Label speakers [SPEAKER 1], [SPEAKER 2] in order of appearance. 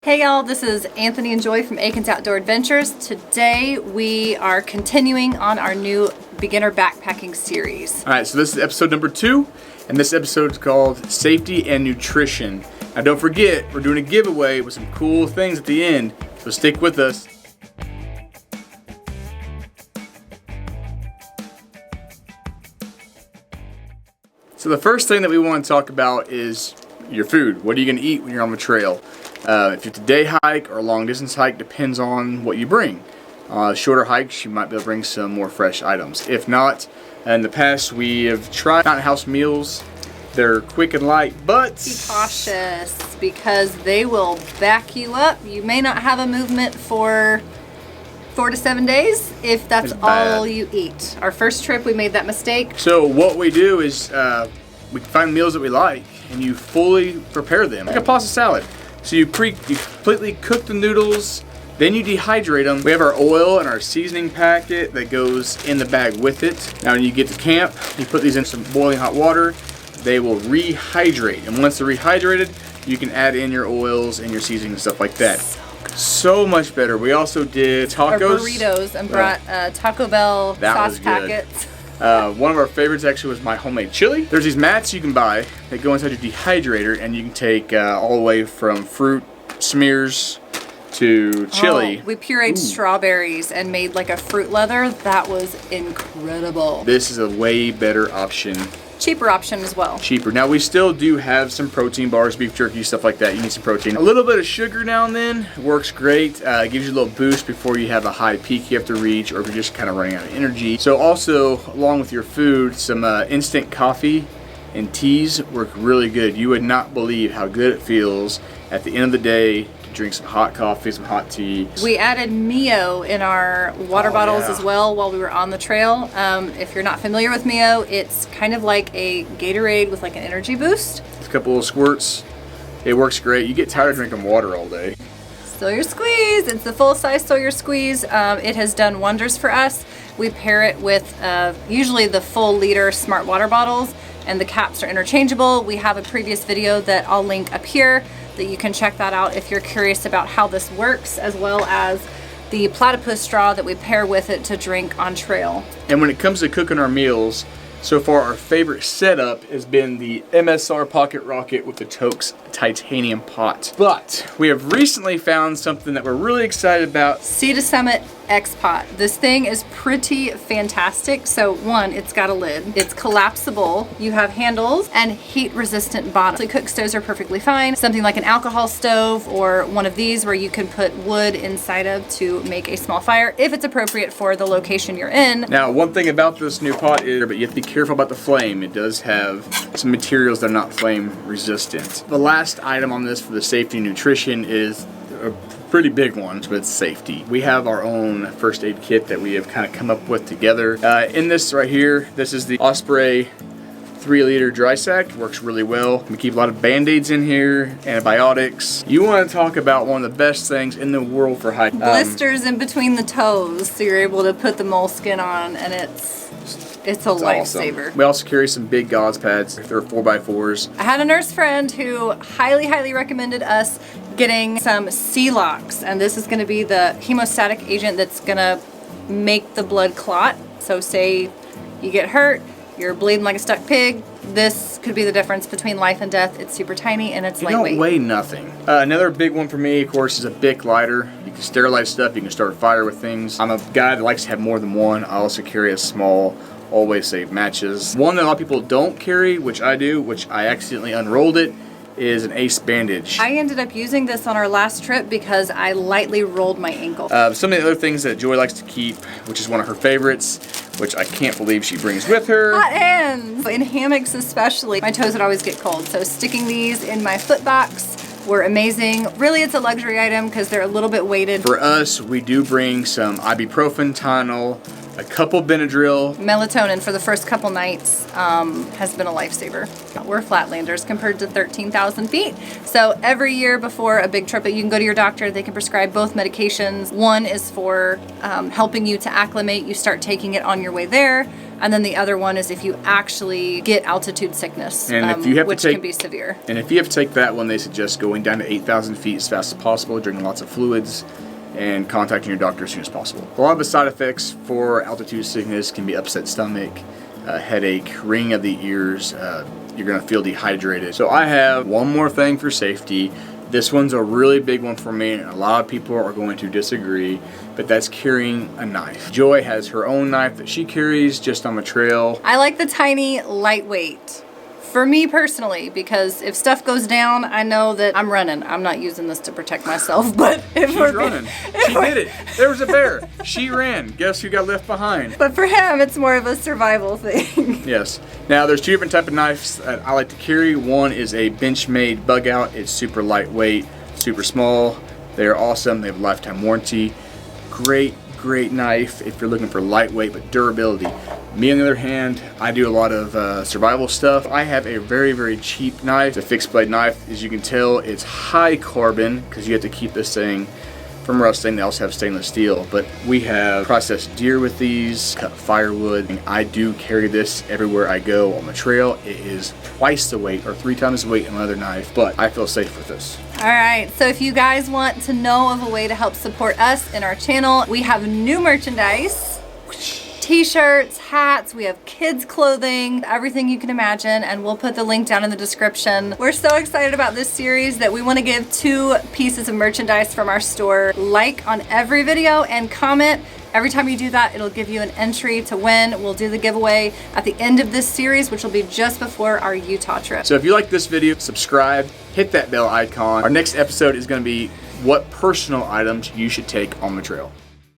[SPEAKER 1] Hey y'all, this is Anthony and Joy from Aikens Outdoor Adventures. Today we are continuing on our new beginner backpacking series.
[SPEAKER 2] All right, so this is episode number 2, and this episode is called Safety and Nutrition. Now don't forget, we're doing a giveaway with some cool things at the end, so stick with us. So the first thing that we want to talk about is your food. What are you going to eat when you're on the trail? If it's a day hike or a long distance hike, depends on what you bring. Shorter hikes, you might be able to bring some more fresh items. If not, in the past we have tried Mountain House meals. They're quick and light, but
[SPEAKER 1] be cautious because they will back you up. You may not have a movement for 4 to 7 days if that's all you eat. Our first trip we made that mistake.
[SPEAKER 2] So what we do is we find meals that we like and you fully prepare them. Like a pasta salad. So you completely cook the noodles, then you dehydrate them. We have our oil and our seasoning packet that goes in the bag with it. Now when you get to camp, you put these in some boiling hot water. They will rehydrate, and once they're rehydrated, you can add in your oils and your seasoning and stuff like that. So much better. We also did tacos.
[SPEAKER 1] Or burritos and brought Taco Bell sauce packets.
[SPEAKER 2] One of our favorites actually was my homemade chili. There's these mats you can buy that go inside your dehydrator, and you can take all the way from fruit smears to chili.
[SPEAKER 1] Oh, we pureed strawberries and made like a fruit leather. That was incredible.
[SPEAKER 2] This is a way better option.
[SPEAKER 1] Cheaper option as well.
[SPEAKER 2] Cheaper. Now we still do have some protein bars, beef jerky, stuff like that. You need some protein. A little bit of sugar now and then works great. It gives you a little boost before you have a high peak you have to reach, or if you're just kind of running out of energy. So also, along with your food, some instant coffee and teas work really good. You would not believe how good it feels at the end of the day to drink some hot coffee, some hot tea.
[SPEAKER 1] We added Mio in our water bottles as well while we were on the trail. If you're not familiar with Mio, it's kind of like a Gatorade with like an energy boost.
[SPEAKER 2] A couple of squirts. It works great. You get tired of drinking water all day.
[SPEAKER 1] Sawyer Squeeze. It's the full-size Sawyer Squeeze. It has done wonders for us. We pair it with usually the full liter Smart Water bottles, and the caps are interchangeable. We have a previous video that I'll link up here that you can check that out if you're curious about how this works, as well as the platypus straw that we pair with it to drink on trail.
[SPEAKER 2] And when it comes to cooking our meals, so far our favorite setup has been the MSR Pocket Rocket with the Toaks titanium pot. But we have recently found something that we're really excited about.
[SPEAKER 1] Sea to Summit X Pot. This thing is pretty fantastic. So one, it's got a lid. It's collapsible. You have handles and heat resistant bottom. So cook stoves are perfectly fine. Something like an alcohol stove or one of these where you can put wood inside of to make a small fire if it's appropriate for the location you're in.
[SPEAKER 2] Now one thing about this new pot is, but you have to be careful about the flame. It does have some materials that are not flame resistant. The last item on this for the safety and nutrition is a pretty big one, but it's safety. We have our own first aid kit that we have kind of come up with together. In this right here, this is the Osprey 3-liter dry sack. Works really well. We keep a lot of band-aids in here, antibiotics. You want to talk about one of the best things in the world for hiking.
[SPEAKER 1] Blisters in between the toes, so you're able to put the moleskin on, and it's a lifesaver.
[SPEAKER 2] Awesome. We also carry some big gauze pads. They're 4x4s.
[SPEAKER 1] I had a nurse friend who highly recommended us getting some Sea Locks, and this is going to be the hemostatic agent that's going to make the blood clot. So say you get hurt, you're bleeding like a stuck pig, this could be the difference between life and death. It's super tiny and it's lightweight.
[SPEAKER 2] You don't weigh nothing. Another big one for me, of course, is a Bic lighter. You can sterilize stuff, you can start a fire with things. I'm a guy that likes to have more than one. I also carry a small Always Save matches. One that a lot of people don't carry, which I do, which I accidentally unrolled it, is an Ace bandage.
[SPEAKER 1] I ended up using this on our last trip because I lightly rolled my ankle.
[SPEAKER 2] Some of the other things that Joy likes to keep, which is one of her favorites, which I can't believe she brings with her.
[SPEAKER 1] Hot hands! In hammocks especially, my toes would always get cold, so sticking these in my foot box were amazing. Really, it's a luxury item because they're a little bit weighted.
[SPEAKER 2] For us, we do bring some ibuprofen, Tylenol, a couple Benadryl.
[SPEAKER 1] Melatonin for the first couple nights has been a lifesaver. We're flatlanders compared to 13,000 feet. So every year before a big trip, you can go to your doctor. They can prescribe both medications. One is for helping you to acclimate. You start taking it on your way there. And then the other one is if you actually get altitude sickness,
[SPEAKER 2] And if you have to
[SPEAKER 1] which
[SPEAKER 2] take-
[SPEAKER 1] can be severe.
[SPEAKER 2] And if you have to take that one, they suggest going down to 8,000 feet as fast as possible, drinking lots of fluids, and contacting your doctor as soon as possible. A lot of the side effects for altitude sickness can be upset stomach, headache, ringing of the ears. You're going to feel dehydrated. So I have one more thing for safety. This one's a really big one for me, and a lot of people are going to disagree, but that's carrying a knife. Joy has her own knife that she carries just on the trail.
[SPEAKER 1] I like the tiny, lightweight. For me personally, because if stuff goes down, I know that I'm running. I'm not using this to protect myself, but if
[SPEAKER 2] She's
[SPEAKER 1] we're
[SPEAKER 2] running. She did it. There was a bear. She ran. Guess who got left behind?
[SPEAKER 1] But for him, it's more of a survival thing.
[SPEAKER 2] Yes. Now there's two different type of knives that I like to carry. One is a Benchmade bug out. It's super lightweight, super small. They're awesome. They have a lifetime warranty. Great knife if you're looking for lightweight but durability. Me on the other hand, I do a lot of survival stuff. I have a very cheap knife. It's a fixed blade knife. As you can tell, it's high carbon because you have to keep this thing from rusting. They also have stainless steel, but we have processed deer with these, cut firewood. And I do carry this everywhere I go on the trail. It is twice the weight or 3 times the weight of another knife, but I feel safe with this.
[SPEAKER 1] All right, so if you guys want to know of a way to help support us in our channel, we have new merchandise. T-shirts, hats, we have kids clothing, everything you can imagine, and we'll put the link down in the description. We're so excited about this series that we want to give 2 pieces of merchandise from our store. Like on every video and comment. Every time you do that, it'll give you an entry to win. We'll do the giveaway at the end of this series, which will be just before our Utah trip.
[SPEAKER 2] So if you like this video, subscribe, hit that bell icon. Our next episode is going to be what personal items you should take on the trail.